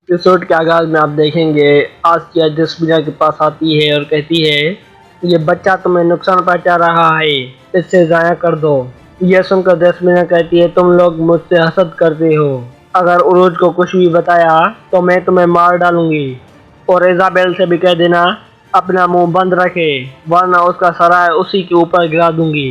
Episode के आगाज में आप देखेंगे आसिया जसमीना के पास आती है और कहती है, ये बच्चा तुम्हें नुकसान पहुंचा रहा है, इससे ज़ाया कर दो। यह सुनकर जसमीना कहती है, तुम लोग मुझसे हसद करते हो। अगर उरूज को कुछ भी बताया तो मैं तुम्हें मार डालूंगी। और इजाबेल से भी कह देना अपना मुंह बंद रखे, वरना उसका सराय उसी के ऊपर गिरा दूंगी।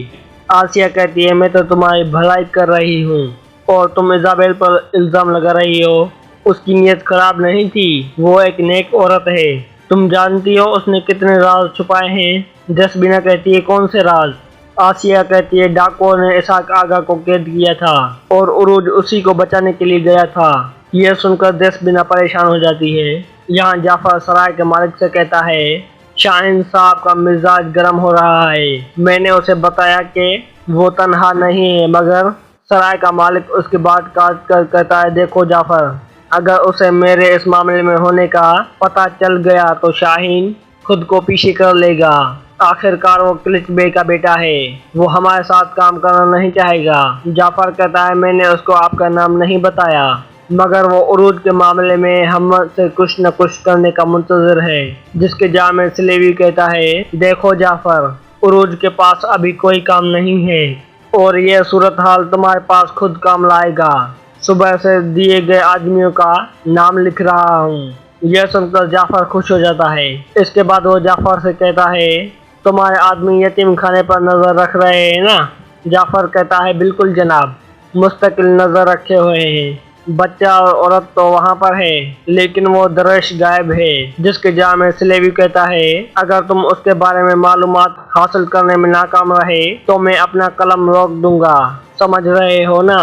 आसिया कहती है, मैं तो तुम्हारी भलाई कर रही हूँ और तुम इजाबेल पर इल्ज़ाम लगा रही हो। उसकी नीयत खराब नहीं थी, वो एक नेक औरत है। तुम जानती हो उसने कितने राज छुपाए हैं। जसबीना कहती है, कौन से राज? आसिया कहती है, डाकुओं ने इसाक आगा को कैद किया था और उरूज उसी को बचाने के लिए गया था। यह सुनकर जसबीना परेशान हो जाती है। यहाँ जाफर सराय के मालिक से कहता है, शाहीन साहब का मिजाज गर्म हो रहा है। मैंने उसे बताया कि वो तनहा नहीं है, मगर सराय का मालिक उसकी बात काट कर कहता है, देखो जाफर, अगर उसे मेरे इस मामले में होने का पता चल गया तो शाहीन खुद को पीछे कर लेगा। आखिरकार वो क्लिच बे का बेटा है, वो हमारे साथ काम करना नहीं चाहेगा। जाफर कहता है, मैंने उसको आपका नाम नहीं बताया, मगर वो उरूज के मामले में हमसे कुछ न कुछ करने का मुंतजर है। जिसके जामे सिलेवी कहता है, देखो जाफर, उरूज के पास अभी कोई काम नहीं है और यह सूरत हाल तुम्हारे पास खुद काम लाएगा। सुबह से दिए गए आदमियों का नाम लिख रहा हूँ। यह सुनकर जाफर खुश हो जाता है। इसके बाद वो जाफर से कहता है, तुम्हारे आदमी यतीम खाने पर नजर रख रहे हैं ना? जाफर कहता है, बिल्कुल जनाब, मुस्तकिल नजर रखे हुए हैं। बच्चा और औरत तो वहाँ पर है, लेकिन वो दरवेश गायब है। जिसके जामे सिलेवी कहता है, अगर तुम उसके बारे में मालूमात हासिल करने में नाकाम रहे तो मैं अपना कलम रोक दूंगा। समझ रहे हो ना?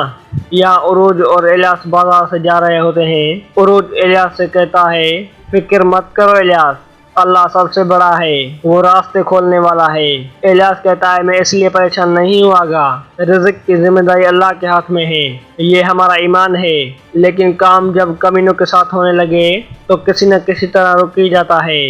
यहाँ उरूज और इलियास बाजार से जा रहे होते हैं। उरूज इलियास से कहता है, फिक्र मत करो इलियास, अल्लाह सबसे बड़ा है, वो रास्ते खोलने वाला है। इलियास कहता है, मैं इसलिए परेशान नहीं हुआगा, रिज़्क की जिम्मेदारी अल्लाह के हाथ में है, ये हमारा ईमान है। लेकिन काम जब कमीनों के साथ होने लगे तो किसी न किसी तरह रुक ही जाता है।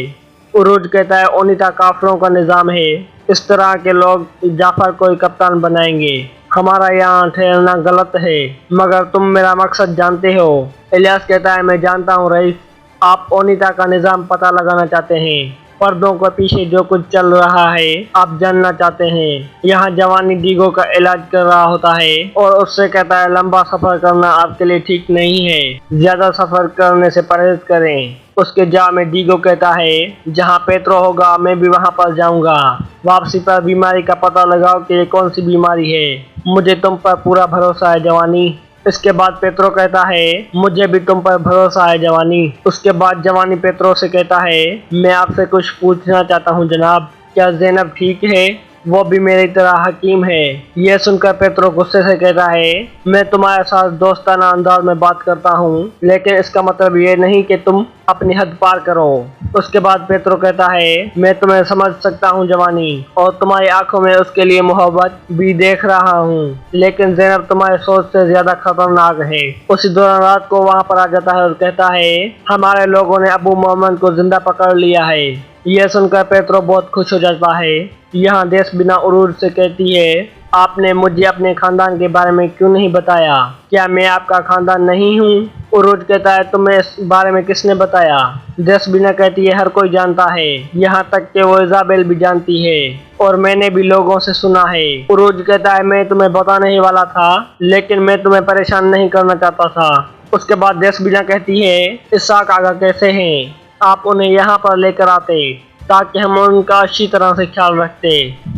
उरूज कहता है, ओनिता काफिरों का निज़ाम है, इस तरह के लोग जाफर को ही कप्तान बनाएंगे। हमारा यहाँ ठहरना गलत है, मगर तुम मेरा मकसद जानते हो। इलियास कहता है, मैं जानता हूँ रईस, आप ओनिता का निज़ाम पता लगाना चाहते हैं, पर्दों के पीछे जो कुछ चल रहा है आप जानना चाहते हैं। यहाँ जवानी डीगो का इलाज कर रहा होता है और उससे कहता है, लंबा सफर करना आपके लिए ठीक नहीं है, ज्यादा सफर करने से परहेज करें। उसके जा में डीगो कहता है, जहाँ पेट्रो होगा मैं भी वहाँ पर जाऊँगा। वापसी पर बीमारी का पता लगाओ कि ये कौन सी बीमारी है। मुझे तुम पर पूरा भरोसा है जवानी। इसके बाद पेट्रो कहता है, मुझे भी तुम पर भरोसा है जवानी। उसके बाद जवानी पेट्रो से कहता है, मैं आपसे कुछ पूछना चाहता हूँ जनाब, क्या ज़ैनब ठीक है? वो भी मेरी तरह हकीम है। यह सुनकर पेट्रो गुस्से से कहता है, मैं तुम्हारे साथ दोस्ताना अंदाज में बात करता हूँ, लेकिन इसका मतलब ये नहीं कि तुम अपनी हद पार करो। उसके बाद पेट्रो कहता है, मैं तुम्हें समझ सकता हूँ जवानी, और तुम्हारी आंखों में उसके लिए मोहब्बत भी देख रहा हूँ, लेकिन ज़ैनब तुम्हारी सोच से ज्यादा खतरनाक है। उसी दौरान रात को वहाँ पर आ जाता है और कहता है, हमारे लोगों ने अबू मोहम्मद को जिंदा पकड़ लिया है। यह सुनकर पेट्रो बहुत खुश हो जाता है। यहाँ देश बिना उरूज से कहती है, आपने मुझे अपने खानदान के बारे में क्यों नहीं बताया? क्या मैं आपका खानदान नहीं हूँ? उरूज कहता है, तुम्हें इस बारे में किसने बताया? जसबीना कहती है, हर कोई जानता है, यहाँ तक कि वो इजाबेल भी जानती है और मैंने भी लोगों से सुना है। उरूज कहता है, मैं तुम्हें बताने ही वाला था, लेकिन मैं तुम्हें परेशान नहीं करना चाहता था। उसके बाद जसबीना कहती है, इसाक आगा कैसे हैं? आप उन्हें यहाँ पर लेकर आते ताकि हम उनका अच्छी तरह से ख्याल रखते।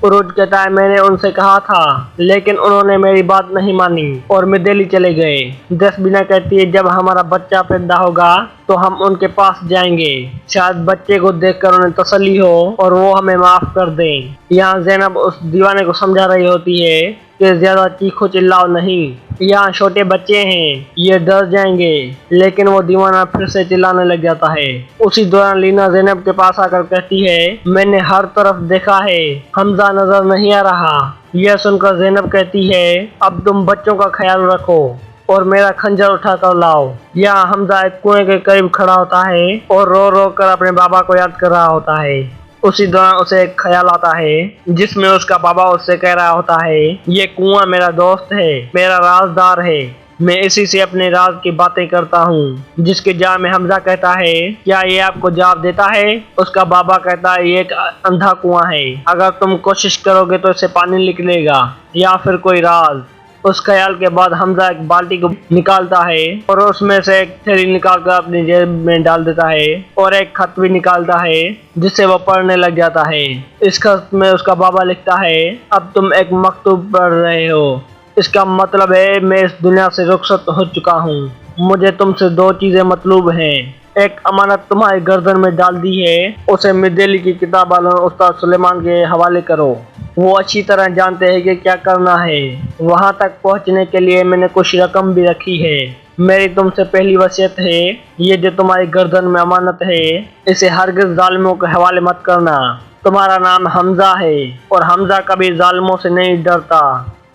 उरूज कहता है, मैंने उनसे कहा था, लेकिन उन्होंने मेरी बात नहीं मानी और मैं दिल्ली चले गए। जसबीना कहती है, जब हमारा बच्चा पैदा होगा तो हम उनके पास जाएंगे, शायद बच्चे को देखकर उन्हें तसल्ली हो और वो हमें माफ कर दें। यहाँ ज़ैनब उस दीवाने को समझा रही होती है कि ज्यादा चीखो चिल्लाओ नहीं, यहाँ छोटे बच्चे हैं, ये डर जाएंगे, लेकिन वो दीवाना फिर से चिल्लाने लग जाता है। उसी दौरान लीना ज़ैनब के पास आकर कहती है, मैंने हर तरफ देखा है, हमजा नजर नहीं आ रहा। यह सुनकर ज़ैनब कहती है, अब तुम बच्चों का ख्याल रखो और मेरा खंजर उठा कर लाओ। यहाँ हमजा एक कुएं के करीब खड़ा होता है और रो रो कर अपने बाबा को याद कर रहा होता है। उसी दौरान उसे एक ख्याल आता है जिसमें उसका बाबा उससे कह रहा होता है, ये कुआं मेरा दोस्त है, मेरा राजदार है, मैं इसी से अपने राज की बातें करता हूँ। जिसके जवाब में हमजा कहता है, क्या ये आपको जवाब देता है? उसका बाबा कहता है, ये एक अंधा कुआं है, अगर तुम कोशिश करोगे तो इससे पानी निकलेगा, या फिर कोई राज। उस ख्याल के बाद हमजा एक बाल्टी को निकालता है और उसमें से एक थैली निकालकर अपनी जेब में डाल देता है और एक खत भी निकालता है जिससे वो पढ़ने लग जाता है। इस खत में उसका बाबा लिखता है, अब तुम एक मकतूब पढ़ रहे हो। इसका मतलब है मैं इस दुनिया से रुखसत हो चुका हूँ। मुझे तुमसे दो चीजें मतलूब हैं। एक अमानत तुम्हारी गर्दन में डाल दी है, उसे मिर्देली की किताब वालों उस्ताद सुलेमान के हवाले करो। वो अच्छी तरह जानते हैं कि क्या करना है। वहां तक पहुंचने के लिए मैंने कुछ रकम भी रखी है। मेरी तुमसे पहली वसीयत है, ये जो तुम्हारी गर्दन में अमानत है, इसे हरगिज़ जालिमों के हवाले मत करना। तुम्हारा नाम हमजा है और हमजा कभी जालिमों से नहीं डरता,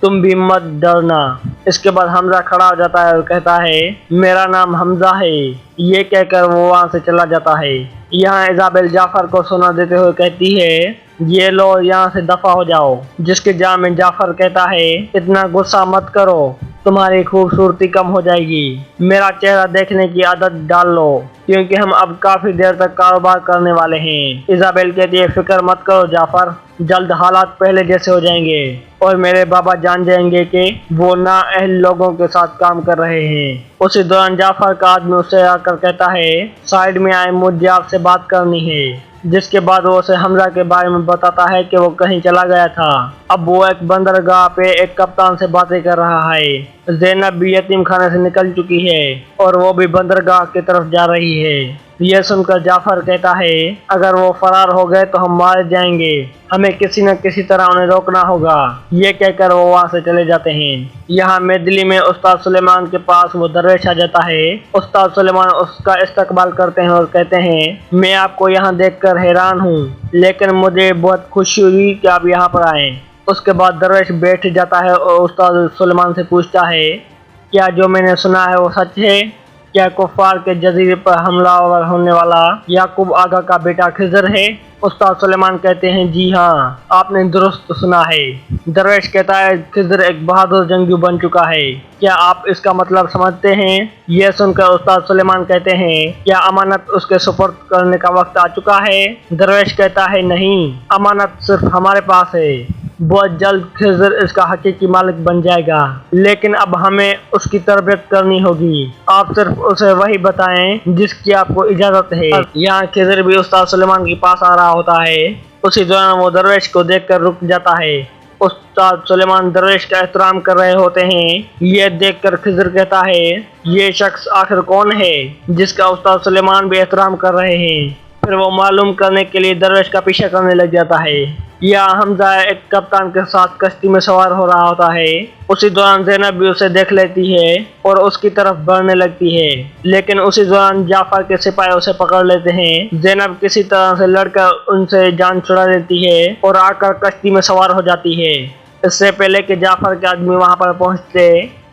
तुम भी मत डरना। इसके बाद हमजा खड़ा हो जाता है और कहता है, मेरा नाम हमजा है। ये कहकर वो वहां से चला जाता है। यहाँ इजाबेल जाफर को सुना देते हुए कहती है, ये लो यहाँ से दफा हो जाओ। जिसके जवाब में जाफर कहता है, इतना गुस्सा मत करो, तुम्हारी खूबसूरती कम हो जाएगी। मेरा चेहरा देखने की आदत डाल लो, क्योंकि हम अब काफी देर तक कारोबार करने वाले हैं। इजाबेल कहती है, फिक्र मत करो जाफर, जल्द हालात पहले जैसे हो जाएंगे और मेरे बाबा जान जाएंगे कि वो नाअहल लोगों के साथ काम कर रहे हैं। उसी दौरान जाफर का आदमी उससे आकर कहता है, साइड में आए, मुझे आपसे बात करनी है। जिसके बाद वो उसे हमजा के बारे में बताता है कि वो कहीं चला गया था। अब वो एक बंदरगाह पे एक कप्तान से बातें कर रहा है। ज़ैनब भी यतीम खाने से निकल चुकी है और वो भी बंदरगाह की तरफ जा रही है। यह सुनकर जाफर कहता है, अगर वो फरार हो गए तो हम मारे जाएंगे, हमें किसी न किसी तरह उन्हें रोकना होगा। ये कहकर वो वहाँ से चले जाते हैं। यहाँ मेदली में उस्ताद सुलेमान के पास वो दरवेश आ जाता है। उस्ताद सुलेमान उसका इस्तकबाल करते हैं और कहते हैं, मैं आपको यहाँ देखकर हैरान हूँ, लेकिन मुझे बहुत खुशी हुई कि आप यहाँ पर आए। उसके बाद दरवेश बैठ जाता है और उस्ताद सुलेमान से पूछता है, क्या जो मैंने सुना है वो सच है? क्या कुफार के जजीरे पर हमलावर होने वाला याकूब आगा का बेटा खिजर है? उस्ताद सुलेमान कहते हैं, जी हाँ, आपने दुरुस्त सुना है। दरवेश कहता है, खिजर एक बहादुर जंगजू बन चुका है, क्या आप इसका मतलब समझते हैं? यह सुनकर उस्ताद सुलेमान कहते हैं, क्या अमानत उसके सुपुर्द करने का वक्त आ चुका है? दरवेश कहता है, नहीं, अमानत सिर्फ हमारे पास है। बहुत जल्द खिजर इसका हकीकी मालिक बन जाएगा, लेकिन अब हमें उसकी तरबियत करनी होगी। आप सिर्फ उसे वही बताएं जिसकी आपको इजाजत है। यहाँ खिजर भी उस्ताद सुलेमान के पास आ रहा होता है। उसी दौरान वो दरवेश को देखकर रुक जाता है। उस्ताद सुलेमान दरवेश का एहतराम कर रहे होते हैं। ये देखकर खिजर कहता है, ये शख्स आखिर कौन है जिसका उस्ताद सुलेमान भी एहतराम कर रहे हैं? फिर वो मालूम करने के लिए दरवेश का पीछा करने लग जाता है। या हमजा एक कप्तान के साथ कश्ती में सवार हो रहा होता है। उसी दौरान ज़ैनब भी उसे देख लेती है और उसकी तरफ बढ़ने लगती है, लेकिन उसी दौरान जाफर के सिपाही उसे पकड़ लेते हैं। ज़ैनब किसी तरह से लड़कर उनसे जान छुड़ा लेती है और आकर कश्ती में सवार हो जाती है। इससे पहले कि जाफर के आदमी वहां पर पहुंचते,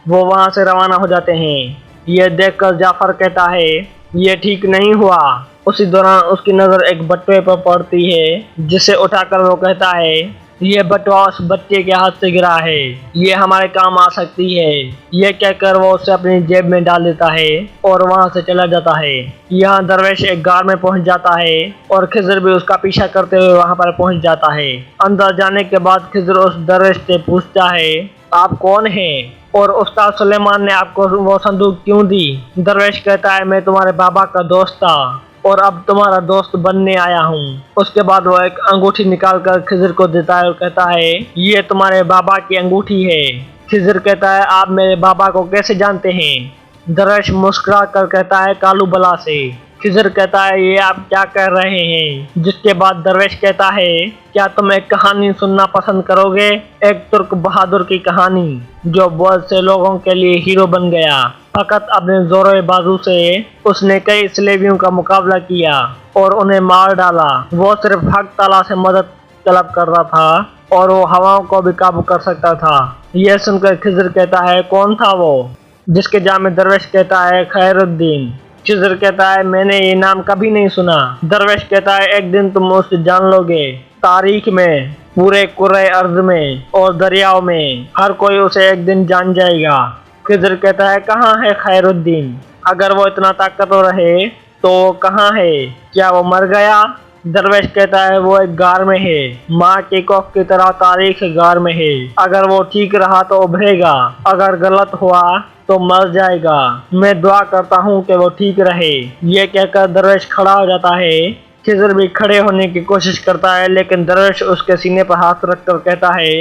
वो वहां से रवाना हो जाते हैं। यह देखकर जाफर कहता है, यह ठीक नहीं हुआ। उसी दौरान उसकी नज़र एक बटुए पर पड़ती है, जिसे उठाकर वो कहता है, यह बटुआ उस बच्चे के हाथ से गिरा है, ये हमारे काम आ सकती है। यह कहकर वो उसे अपनी जेब में डाल देता है और वहां से चला जाता है। यहाँ दरवेश एक गार में पहुंच जाता है और खिजर भी उसका पीछा करते हुए वहां पर पहुंच जाता है। अंदर जाने के बाद खिजर उस दरवेश से पूछता है, आप कौन हैं और उस्ताद सुलेमान ने आपको वो संदूक क्यों दी? दरवेश कहता है, मैं तुम्हारे बाबा का दोस्त था और अब तुम्हारा दोस्त बनने आया हूँ। उसके बाद वो एक अंगूठी निकालकर खिजर को देता है और कहता है, ये तुम्हारे बाबा की अंगूठी है। खिजर कहता है, आप मेरे बाबा को कैसे जानते हैं? दरवेश मुस्कुरा कर कहता है, कालू बला से। खिजर कहता है, ये आप क्या कह रहे हैं? जिसके बाद दरवेश कहता है, क्या तुम एक कहानी सुनना पसंद करोगे? एक तुर्क बहादुर की कहानी जो बहुत से लोगों के लिए हीरो बन गया। फकत अपने जोरे बाजू से उसने कई स्लेवियों का मुकाबला किया और उन्हें मार डाला। वो सिर्फ हक ताला से मदद तलब कर रहा था और वो हवाओं को भी काबू कर सकता था। यह सुनकर खिजर कहता है, कौन था वो? जिसके जामे दरवेश कहता है, खैरुद्दीन। खिजर कहता है, मैंने ये नाम कभी नहीं सुना। दरवेश कहता है, एक दिन तुम उसे जान लोगे। तारीख में, पूरे कुर्रे अर्ज में और दरियाओं में हर कोई उसे एक दिन जान जाएगा। खिज़र कहता है कहाँ है खैरुद्दीन, अगर वो इतना ताकतवर है तो कहाँ है, क्या वो मर गया? दरवेश कहता है वो एक गार में है, माँ के कोख की तरह तारीख गार में है, अगर वो ठीक रहा तो उभरेगा, अगर गलत हुआ तो मर जाएगा, मैं दुआ करता हूँ कि वो ठीक रहे। ये कहकर दरवेश खड़ा हो जाता है। खिज़र भी खड़े होने की कोशिश करता है लेकिन दरवेश उसके सीने पर हाथ रखकर कहता है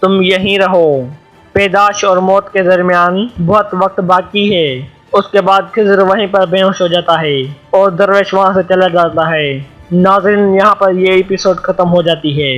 तुम यहीं रहो, पैदाश और मौत के दरमियान बहुत वक्त बाकी है। उसके बाद खिज़र वहीं पर बेहोश हो जाता है और दरवेश वहां से चला जाता है। नाज़रीन, यहाँ पर ये एपिसोड खत्म हो जाती है।